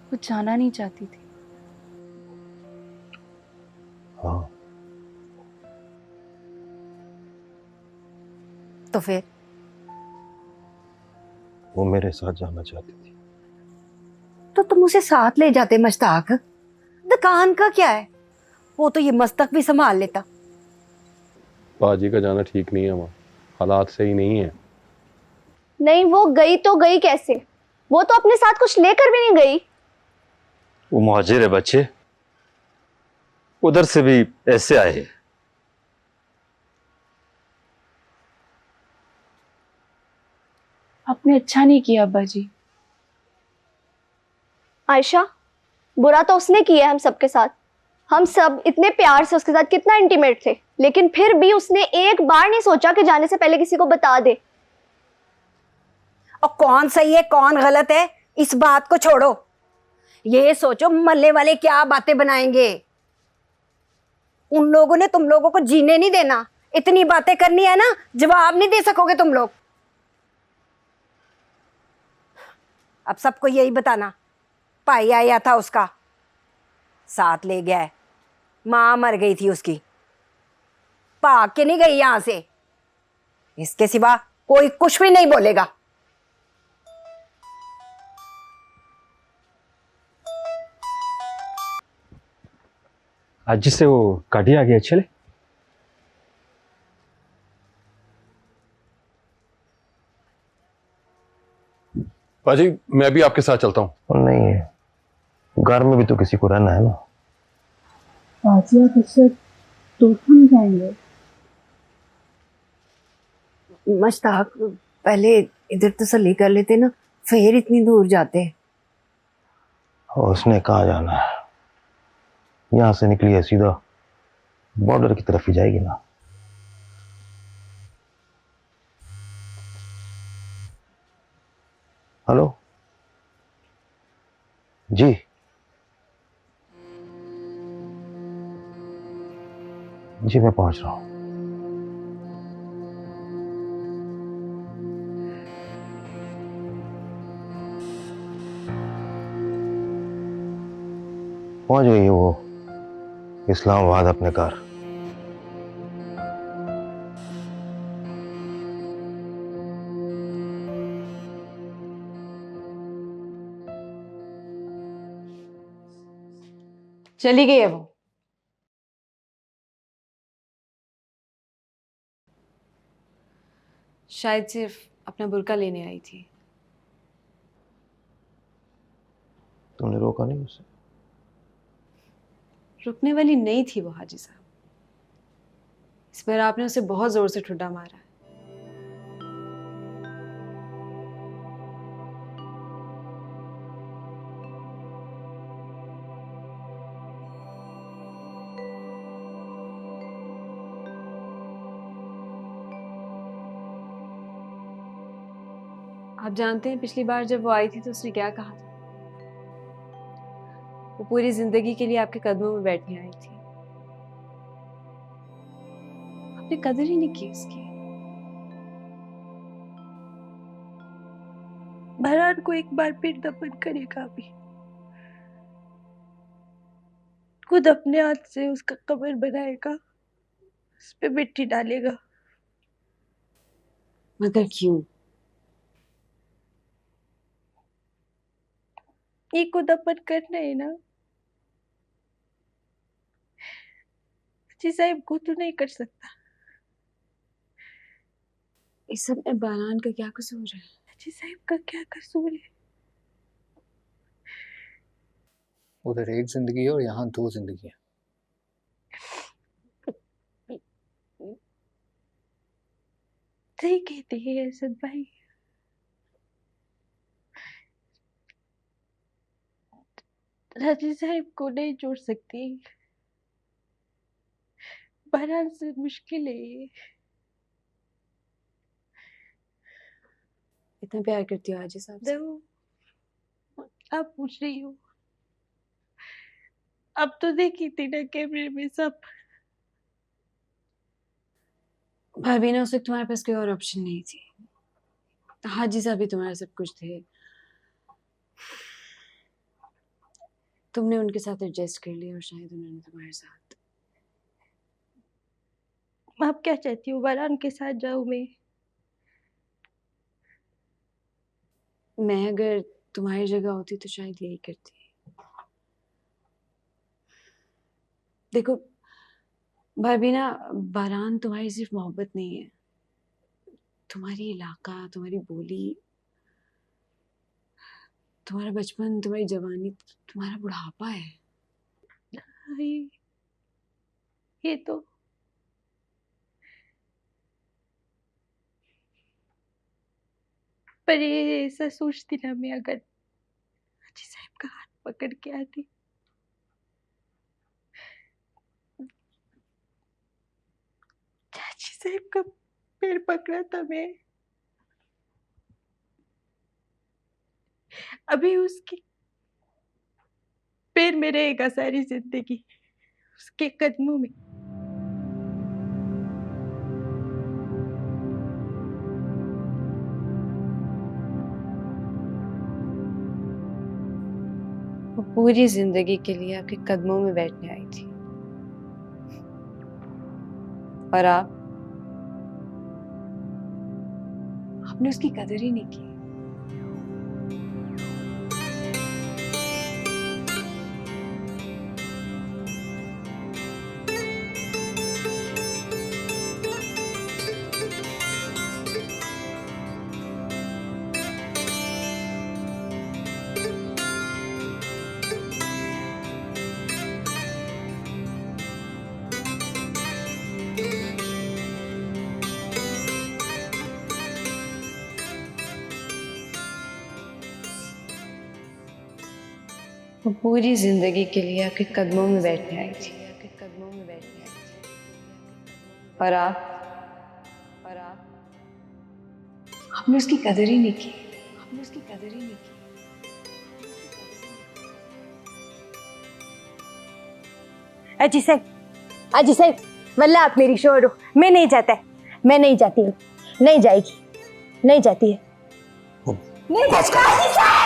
वो जाना नहीं चाहती थी। हाँ। तो फिर वो मेरे साथ जाना चाहती थी। तो तुम उसे साथ ले जाते मश्ताक। दुकान का क्या है, वो तो ये मस्तक भी संभाल लेता। बाजी का जाना ठीक नहीं है, माँ हालात सही नहीं है। नहीं, वो गई तो गई कैसे? वो तो अपने साथ कुछ लेकर भी नहीं गई। वो मुहाजिर है बच्चे, उधर से भी ऐसे आए हैं। आपने अच्छा नहीं किया अब्बा जी। आयशा, बुरा तो उसने किया है हम सबके साथ। हम सब इतने प्यार से उसके साथ कितना इंटीमेट थे, लेकिन फिर भी उसने एक बार नहीं सोचा कि जाने से पहले किसी को बता दे। और कौन सही है कौन गलत है इस बात को छोड़ो, ये सोचो मल्ले वाले क्या बातें बनाएंगे। उन लोगों ने तुम लोगों को जीने नहीं देना। इतनी बातें करनी है ना, जवाब नहीं दे सकोगे तुम लोग। अब सबको यही बताना, भाई आया था उसका, साथ ले गया है, मां मर गई थी उसकी, भाग के नहीं गई यहां से। इसके सिवा कोई कुछ भी नहीं बोलेगा। आज से वो काटी आ गया चले। बाजी मैं भी आपके साथ चलता हूँ। और नहीं है, घर में भी तो किसी को रहना है ना। बाजी आप इससे दूर हम जाएंगे। मश्ताक, पहले इधर तसल्ली कर लेते ना, फिर इतनी दूर जाते। और उसने कहाँ जाना है, यहां से निकली है सीधा बॉर्डर की तरफ ही जाएगी ना। हेलो जी। जी मैं पहुंच रहा हूं। पहुंच गई है वो इस्लामाबाद अपने घर। चली गई है वो। शायद सिर्फ अपना बुर्का लेने आई थी। तुमने रोका नहीं उसे? रुकने वाली नहीं थी वो हाजी साहब। इस बार आपने उसे बहुत जोर से ठुड्डा मारा है। आप जानते हैं पिछली बार जब वो आई थी तो उसने क्या कहा था? वो पूरी जिंदगी के लिए आपके कदमों में बैठने आई थी। आपने कदर ही नहीं की उसकी। बहरान को एक बार फिर दफन करेगा अभी, खुद अपने हाथ से उसका कब्र बनाएगा, उस पे मिट्टी डालेगा। मगर क्यों? ये को दफन करना है ना, जी साहब को तो नहीं कर सकता। इस सब में बहरान का क्या कसूर है? जी साहब का क्या कसूर है? उधर एक जिंदगी है और यहाँ दो जिंदगी है। सही कहते हैं असद भाई। राजी साहब को नहीं जोड़ सकती, बहरान से मुश्किल है ये। इतना प्यार करती हो हाजी साहब से? देखो, आप पूछ रही हो, अब तो देखी थी ना कैमरे में सब। भाभी ने उस वक्त तुम्हारे पास कोई और ऑप्शन नहीं थी। हाजी साहब भी तुम्हारा सब कुछ थे। तुमने उनके साथ एडजस्ट कर लिया और शायद उन्होंने तुम्हारे साथ। आप क्या चाहती हो, वरान के साथ जाऊं मैं अगर तुम्हारी जगह होती तो शायद यही करती। देखो भाभी ना, बारान तुम्हारी सिर्फ मोहब्बत नहीं है, तुम्हारी इलाका, तुम्हारी बोली, तुम्हारा बचपन, तुम्हारी जवानी, तुम्हारा बुढ़ापा है। ये तो पर ये ऐसा सोचती ना, मैं अगर हाजी साहब का हाथ पकड़ के आती, हाजी साहब का पैर पकड़ा था मैं, अभी उसके पैर में रहेगा सारी जिंदगी, उसके कदमों में। वो पूरी जिंदगी के लिए आपके कदमों में बैठने आई थी, और आपने उसकी कदर ही नहीं की। वो पूरी जिंदगी के लिए आपके कदमों में बैठने आई थी, आपके कदमों में बैठने आई थी, और आपने उसकी कदर ही नहीं की, आपने उसकी कदर ही नहीं की। अजी साहब वल्ला आप मेरी शोर हो, मैं नहीं जाता, मैं नहीं जाती हूँ, नहीं जाएगी, नहीं जाती है, नहीं जाती अजी साहब।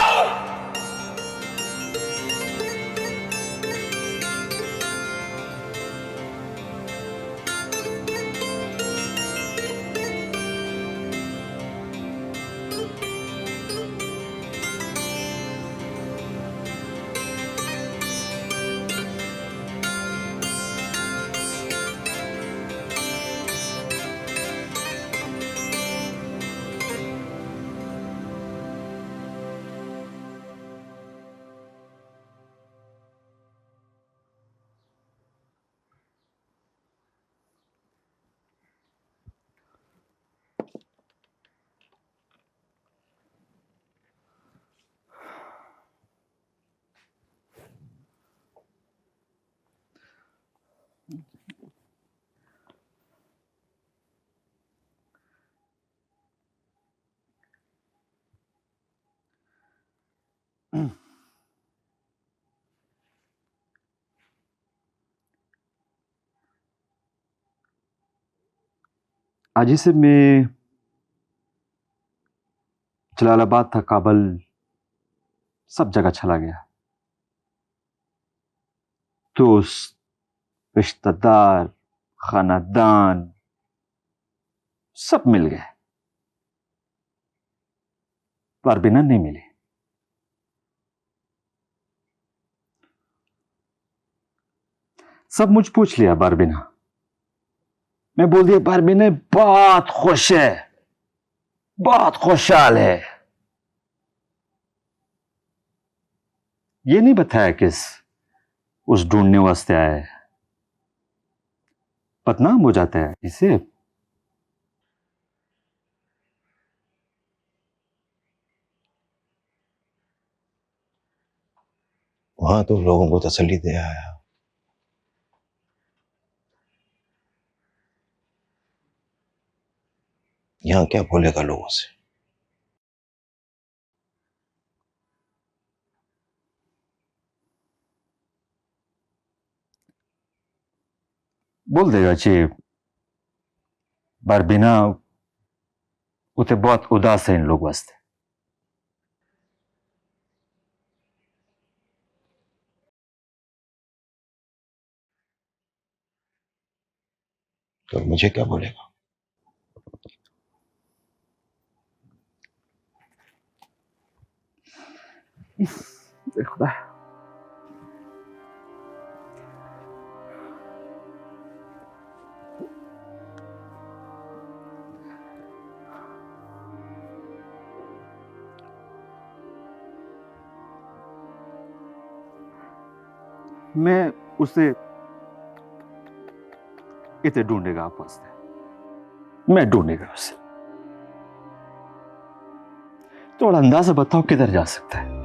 आज से मैं जलालाबाद था, काबल, सब जगह चला गया। दोस्त, रिश्तेदार, खानदान सब मिल गए, पर बिना नहीं मिले। सब मुझ पूछ लिया बारबिना, मैं बोल दिया बारबिना बहुत खुश है, बहुत खुशहाल है। ये नहीं बताया किस उस ढूंढने वास्ते आया है, बदनाम हो जाता है इसे। वहां तो लोगों को तसल्ली दे आया, यहाँ क्या बोलेगा लोगों से? बोल देगा जी बारबिना उते बहुत उदास है इन लोग वास्ते। तो मुझे क्या बोलेगा? खुदा, मैं उसे इतने ढूंढेगा आप वास्ते, मैं ढूंढेगा उसे। थोड़ा अंदाजा बताओ किधर जा सकता है?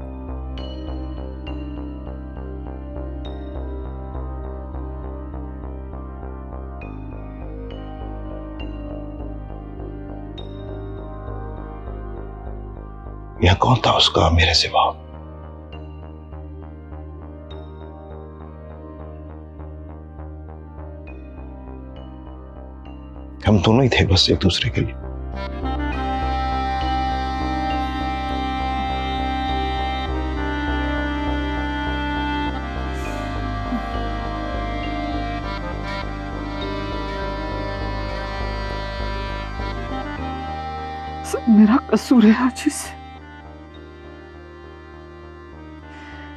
यह कौन था उसका मेरे सिवा? हम दोनों ही थे बस एक दूसरे के लिए। सब मेरा कसूर है आजी से,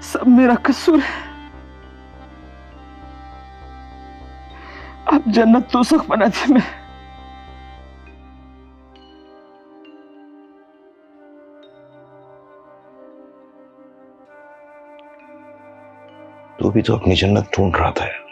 सब मेरा कसूर है। आप जन्नत तो सुख बना दी मैं। तू भी तो अपनी जन्नत ढूंढ रहा था यार।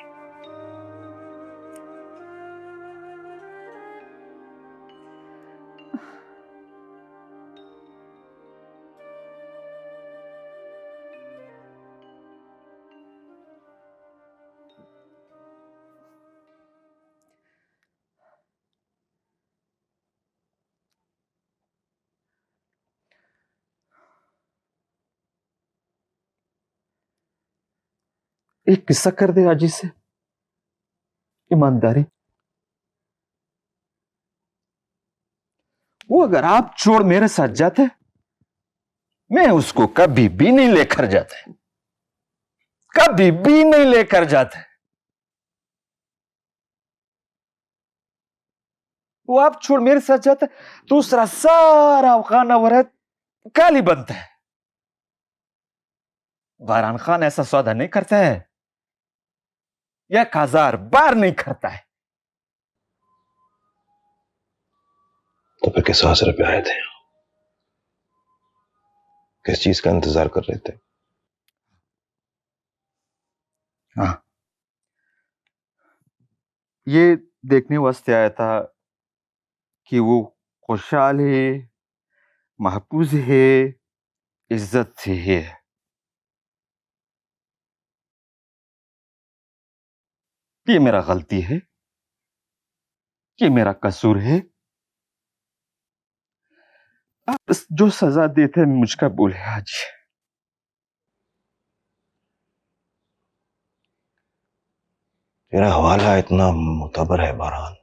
एक किस्सा कर दे आजी से, ईमानदारी। वो अगर आप छोड़ मेरे साथ जाते, मैं उसको कभी भी नहीं लेकर जाता, कभी भी नहीं लेकर जाता। वो आप छोड़ मेरे साथ जाता, दूसरा सारा अफगान औरत काली बनता है। बारान खान ऐसा सौदा नहीं करता है, 1000 बार नहीं करता है। तो फिर किस आसरे पे आए थे? किस चीज का इंतजार कर रहे थे? हाँ, ये देखने वास्ते आया था कि वो खुशहाल है, महफूज है, इज्जत से है। ये मेरा गलती है, ये मेरा कसूर है। आप जो सजा देते हैं मुझका कबूल है आज। तेरा हवाला इतना मुतबर है बारान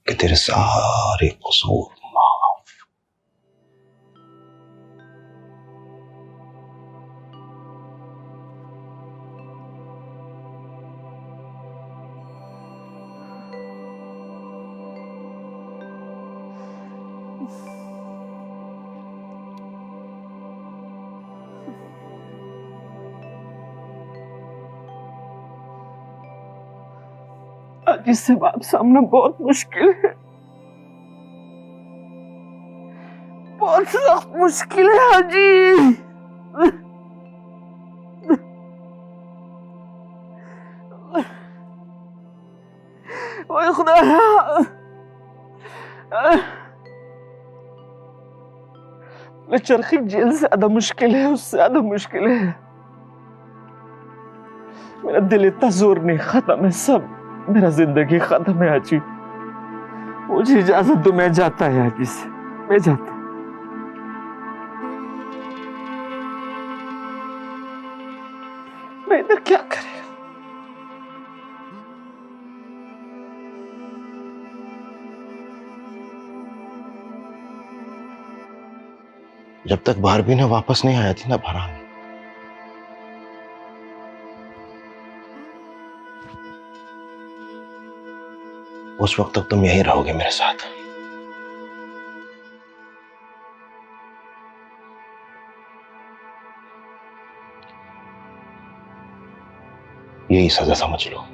कि तेरे सारे कसूर माफ। आज इससे बाप सामना बहुत मुश्किल है, बहुत सख्त मुश्किल है हाजी। ओए खुदा, मैं चरखी जेल से ज्यादा मुश्किल है, उससे ज्यादा मुश्किल है। मेरा दिल इतना जोर नहीं, खत्म है सब, मेरा जिंदगी खत्म है आजी। मुझे इजाजत दो, मैं जाता है आजी से, मैं जाता। मैं इधर क्या करेगा? जब तक बारबी ने वापस नहीं आया थी ना बारान, उस वक्त तक तुम यहीं रहोगे मेरे साथ। यही सजा समझ लो।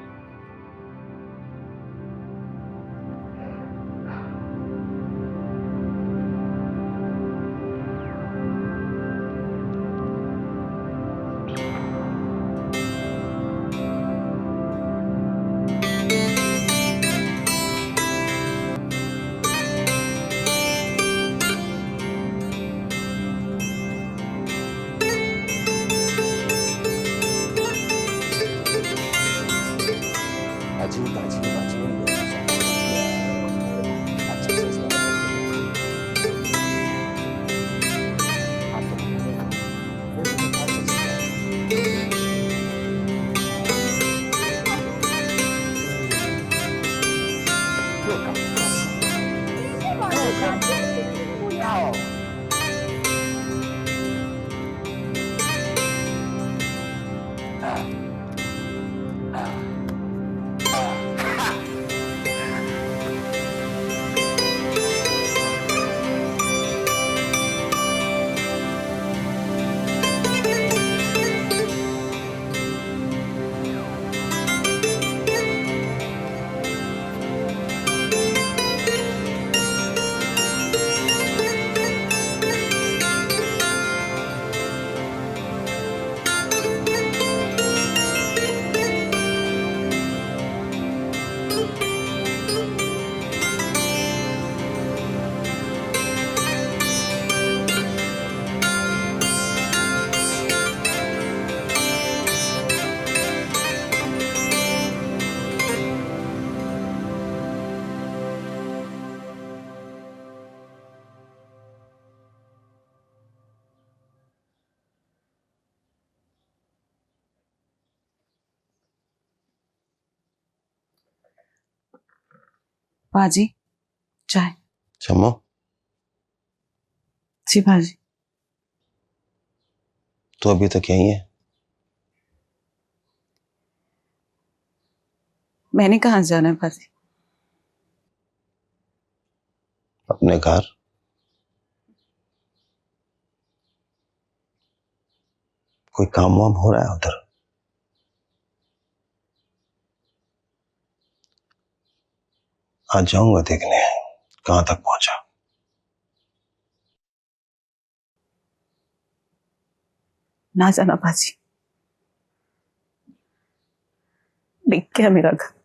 बाजी चाय। चम्मो, जी बाजी। तो अभी तक यहीं है? मैंने कहाँ जाना है बाजी? अपने घर। कोई काम वाम हो रहा है उधर? आज जाऊंगा देखने कहां तक पहुंचा। ना जाना बाजी, देख क्या मेरा घर।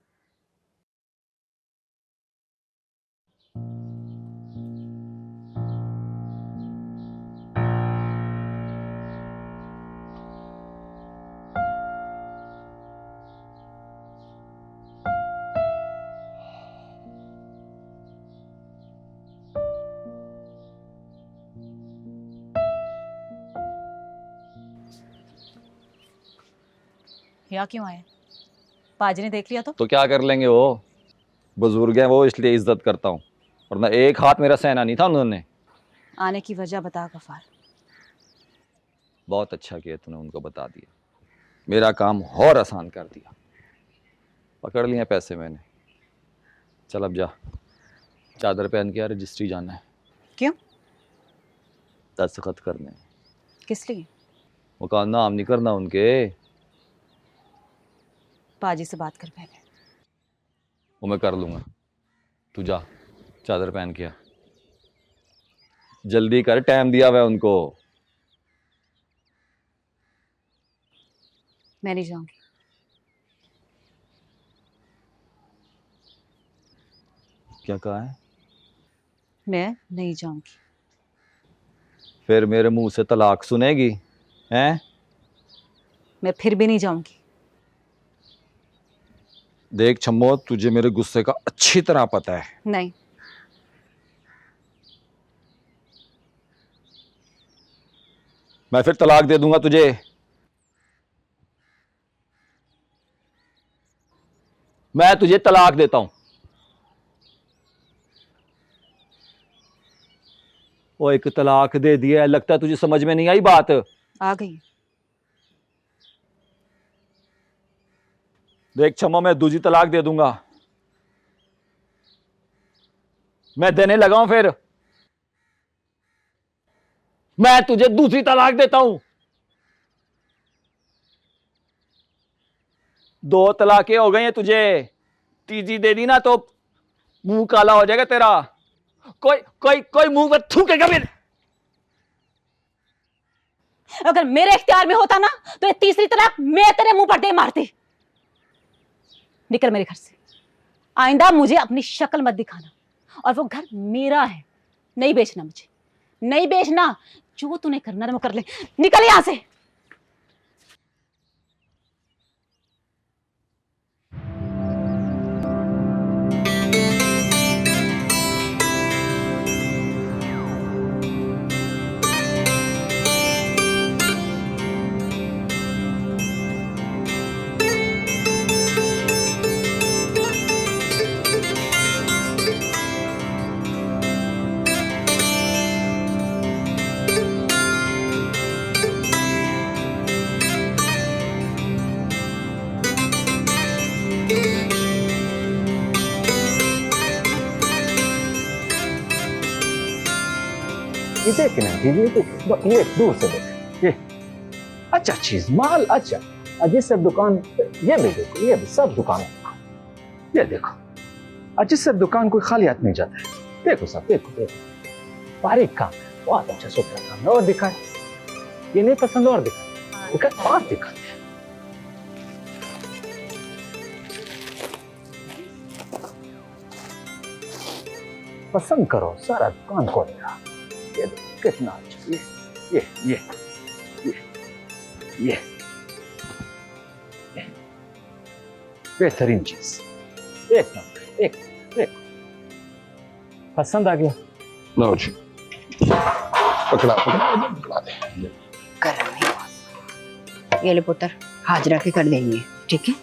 यहाँ क्यों आए? पाजी ने देख लिया तो क्या कर लेंगे, वो बुजुर्ग हैं वो, इसलिए इज्जत करता हूँ, वरना एक हाथ मेरा सहना नहीं था उन्होंने। आने की वजह बता गफार। बहुत अच्छा किया तूने उनको बता दिया, मेरा काम और आसान कर दिया। पकड़ लिए पैसे मैंने। चल अब जा, चादर पहन के रजिस्ट्री जाना है। क्यों? दस्तखत करने। किस लिए? वो का नाम नहीं करना उनके। पाजी से बात कर पहले। वो मैं कर लूंगा, तू जा चादर पहन के आ। जल्दी कर, टाइम दिया हुआ है उनको। मैं नहीं जाऊंगी। क्या कहा है? मैं नहीं जाऊंगी। फिर मेरे मुंह से तलाक सुनेगी हैं? मैं फिर भी नहीं जाऊंगी। देख छम्मो, तुझे मेरे गुस्से का अच्छी तरह पता है। नहीं। मैं फिर तलाक दे दूंगा तुझे। मैं तुझे तलाक देता हूं। वो एक तलाक दे दिया, लगता है तुझे समझ में नहीं आई बात। आ गई। देख छम्मो, मैं दूसरी तलाक दे दूंगा। मैं देने लगा हूं फिर। मैं तुझे दूसरी तलाक देता हूं। 2 तलाकें हो गई हैं तुझे, तीसरी दे दी ना तो मुंह काला हो जाएगा तेरा। कोई कोई कोई मुंह पर थूकेगा भी। अगर मेरे इख्तियार में होता ना तो ये तीसरी तलाक मैं तेरे मुंह पर दे मारती। निकल मेरे घर से। आइंदा मुझे अपनी शक्ल मत दिखाना, और वो घर मेरा है, नहीं बेचना मुझे, नहीं बेचना। जो तूने करना है वो कर ले, निकल यहां से। ये देख ना जी, ये देख, ये दूर से देख, ये अच्छा चीज, माल अच्छा। अजी सब दुकान, ये भी देखो, ये भी सब दुकान, ये देखो, अजी सब दुकान कोई खाली हाथ नहीं जाता है। देखो सब, देखो देखो, बारीक काम है, बहुत अच्छा सुथरा काम है। और दिखाए, ये नहीं पसंद और दिखाए, और दिखाते हैं। पसंद करो, सारा दुकान खोलेगा। ये कितना अच्छा, ये बेहतरीन चीज, एक नंबर, एक पसंद आ गया। लो जी, पकड़ा दे। कर रही हूँ। ये ले पुत्र, हाजरा के कर देंगे, ठीक है।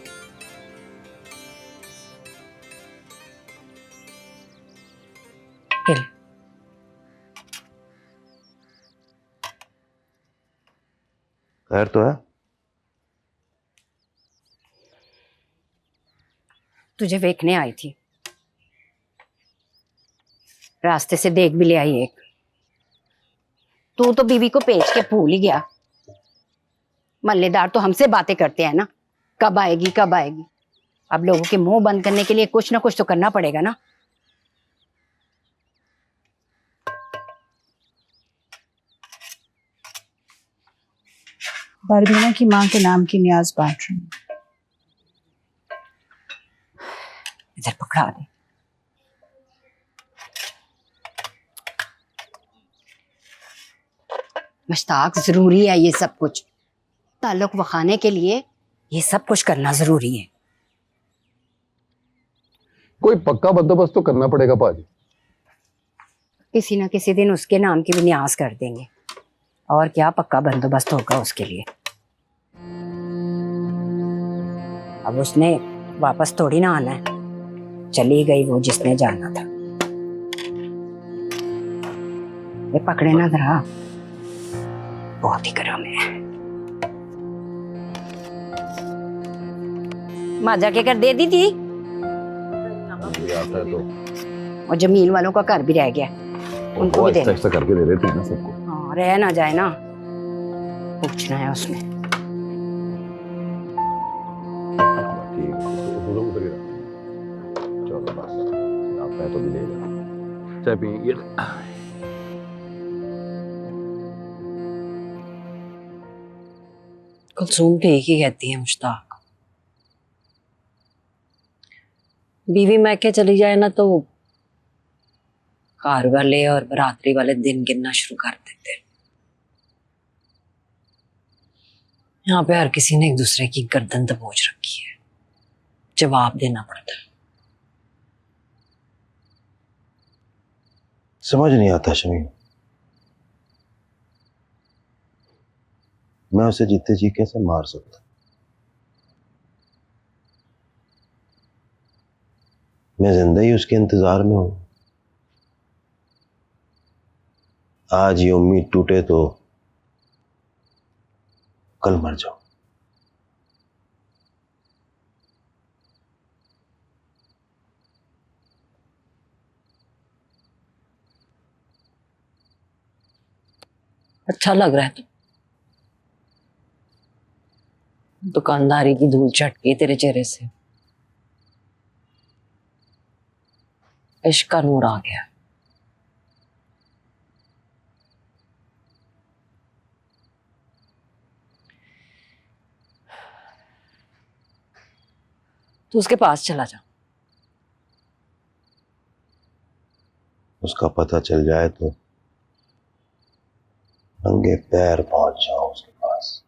ये ले। खैर तो है? तुझे देखने आई थी, रास्ते से देख भी ले आई एक। तू तो बीवी को पेच के भूल ही गया। मल्लेदार तो हमसे बातें करते हैं ना, कब आएगी कब आएगी। अब लोगों के मुंह बंद करने के लिए कुछ ना कुछ तो करना पड़ेगा ना। परवीना की माँ के नाम की न्याज बांट रही हूँ। इधर पकड़ा दे। मुश्ताक, जरूरी है ये सब कुछ। ताल्लुक वखाने के लिए ये सब कुछ करना जरूरी है। कोई पक्का बंदोबस्त तो करना पड़ेगा पाजी। किसी ना किसी दिन उसके नाम की भी न्याज कर देंगे, और क्या पक्का बंदोबस्त होगा उसके लिए। अब उसने वापस थोड़ी ना आना है, चली गई वो जिसने जाना था। ये पकड़े ना जरा, बहुत ही गरम है। माँ जाके कर दे दी थी, आता है तो और जमीन वालों का घर भी रह गया, उनको भी दे। ऐसा करके दे देते हैं ना सबको। हाँ, रह ना जाए ना, पूछना है उसमें। ठीक है, उधर ही रख। चलो बस, आता है तो भी ले ले। चाय पी, ये कुलसूम तो एक ही कहती है, मुश्ताक। बीवी मैके चली जाए ना तो कार वाले और बरातरी वाले दिन गिनना शुरू कर देते हैं। यहाँ पे हर किसी ने एक दूसरे की गर्दन दबोच रखी है, जवाब देना पड़ता है। समझ नहीं आता शमीम, मैं उसे जीते जी कैसे मार सकता। मैं जिंदा ही उसके इंतजार में हूं। आज ये उम्मीद टूटे तो कल मर जाओ। अच्छा लग रहा है तो। दुकानदारी की धूल चट गई तेरे चेहरे से, इश्क का नूर आ गया। तू उसके पास चला जा। उसका पता चल जाए तो नंगे पैर पहुंच जाओ उसके पास।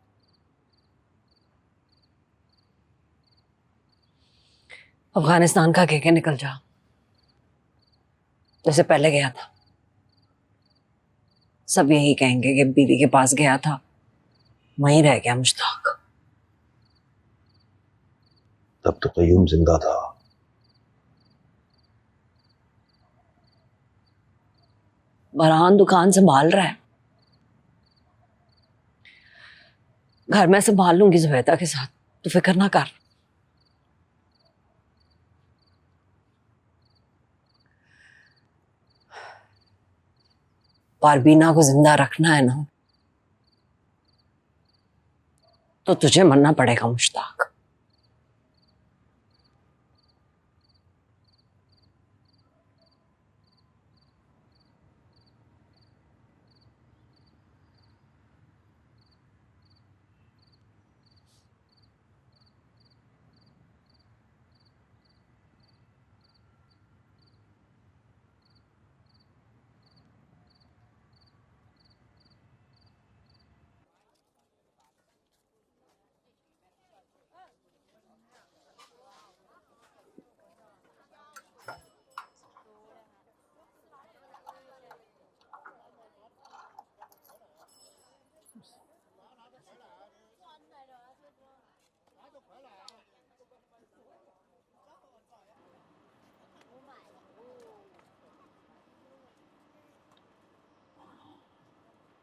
अफगानिस्तान का कह के निकल जा, जैसे पहले गया था। सब यही कहेंगे कि बीवी के पास गया था, वहीं रह गया मुश्ताक। तब तो कयूम जिंदा था। बरहान दुकान संभाल रहा है, घर में संभाल लूंगी जुबैदा के साथ, तू फिक्र ना कर। पारबीना को जिंदा रखना है ना, तो तुझे मरना पड़ेगा मुश्ताक।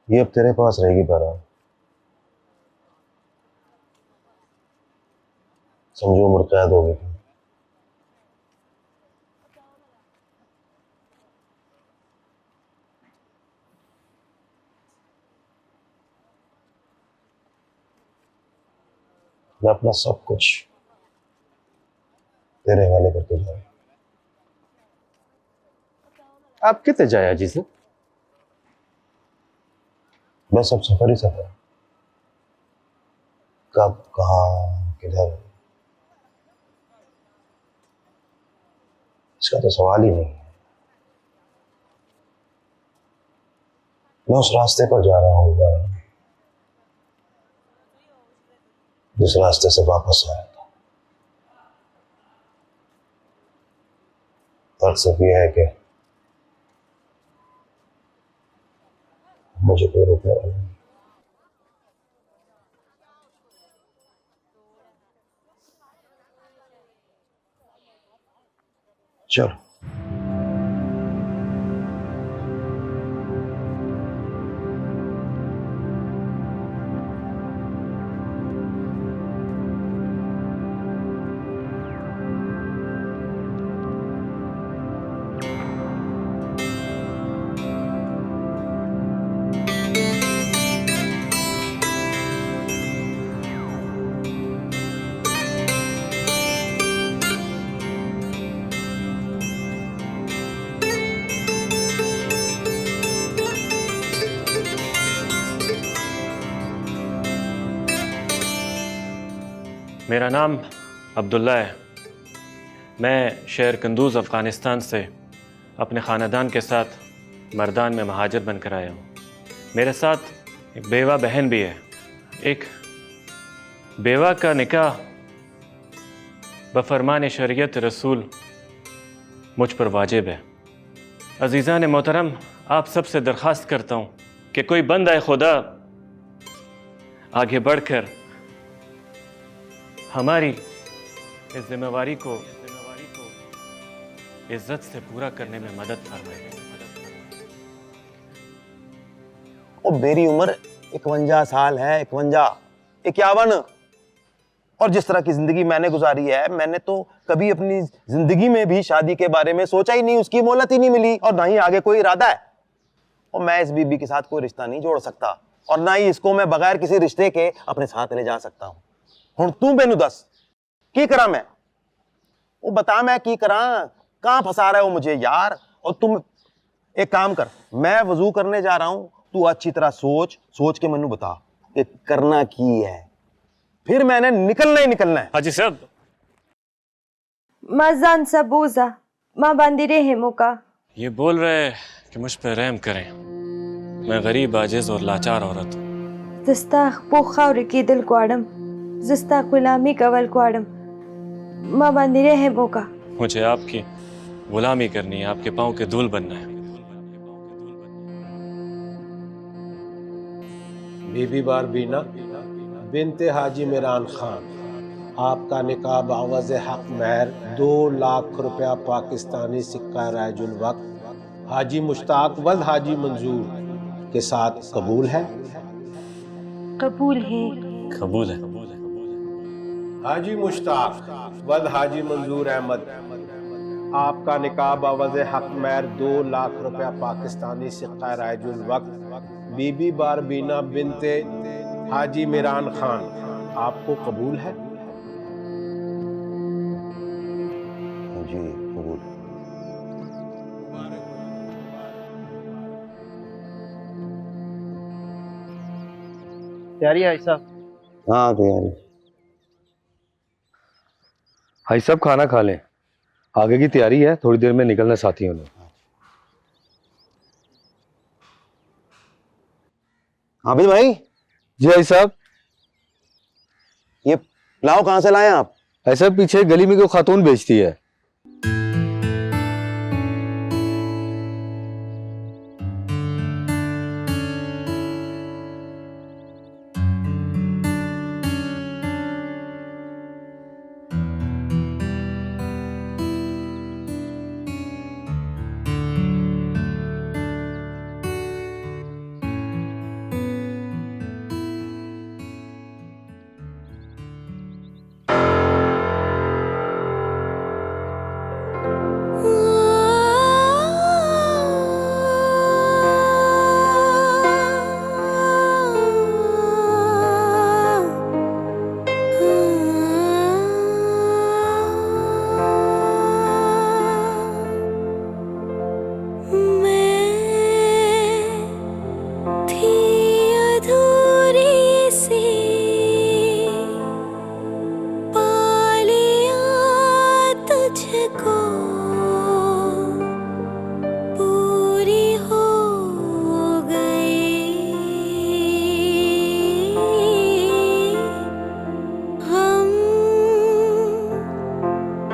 ये अब तेरे पास रहेगी बहरहाल। समझो उम्र कैद हो गई। मैं अपना सब कुछ तेरे हवाले करके जा रहा हूं। आप कितने जाया जी से? बस अब सफर ही सफर। कब, कहाँ, किधर, इसका तो सवाल ही नहीं है। मैं उस रास्ते पर जा रहा हूँ जिस रास्ते से वापस आया था। फर्क सिर्फ यह है कि मुझे कोई रोकने वाला नहीं। चलो। मेरा नाम अब्दुल्ला है। मैं शहर कंदूज अफ़गानिस्तान से अपने ख़ानदान के साथ मर्दान में महाजर बनकर आया हूँ। मेरे साथ एक बेवा बहन भी है। एक बेवा का निकाह बफरमान शरीयत रसूल मुझ पर वाजिब है। अज़ीज़ान मोहतरम, आप सबसे दरख्वास्त करता हूँ कि कोई बंदा खुदा आगे बढ़कर हमारी इस जिम्मेवारी को इज्जत से पूरा करने में मदद फरमाए। और मेरी उम्र 51 साल है, 51, 51। और जिस तरह की जिंदगी मैंने गुजारी है, मैंने तो कभी अपनी जिंदगी में भी शादी के बारे में सोचा ही नहीं, उसकी मोहलत ही नहीं मिली और ना ही आगे कोई इरादा है। और मैं इस बीबी के साथ कोई रिश्ता नहीं जोड़ सकता, और ना ही इसको मैं बगैर किसी रिश्ते के अपने साथ ले जा सकता हूं। हुण तू मैनू दस की करा मैं, वो बता मैं की करा, कहां फंसा रहा है वो मुझे यार। और तुम एक काम कर, मैं वजू करने जा रहा हूं, तू अच्छी तरह सोच के मैनू बता कि करना की है, फिर मैंने निकलना ही निकलना है। हाजी साहब, मजान सबूजा माँ बांधी रहे मुका। ये बोल रहे कि मुझ पर रहम करें, मैं गरीब, आजिज और लाचार औरत हूँ। जस्ता पोखावर की दिल क्वाडम, जस्ता गुलामी कवल क्वाडम, माँ बांधी रहे मुका। मुझे आपकी गुलामी करनी है, आपके पाँव के धूल बनना है। बीबी बार बीना बिनते हाजी मिरान खान, आपका निकाब आवाज़ हक महर 2 लाख रुपया पाकिस्तानी सिक्का राजुल वक्त हाजी मुश्ताक वल्द हाजी मंजूर के साथ कबूल है? कबूल है। कबूल है। हाजी मुश्ताक वल्द हाजी मंजूर अहमद, आपका निकाब आवाज़ हक महर 2 लाख रुपया पाकिस्तानी सिक्का राजुल वक्त बीबी बार बीना बिनते हाजी मिरान खान, आपको कबूल है? जी कबूल। तैयारी है साहब? हाँ तैयारी। भाई साहब खाना खा लें, आगे की तैयारी है, थोड़ी देर में निकलना साथियों ने। आबिद भाई। जी भाई साहब। ये पुलाव कहाँ से लाए आप? ऐसा पीछे गली में कोई खातून बेचती है।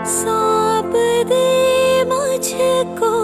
सौंप दे मुझको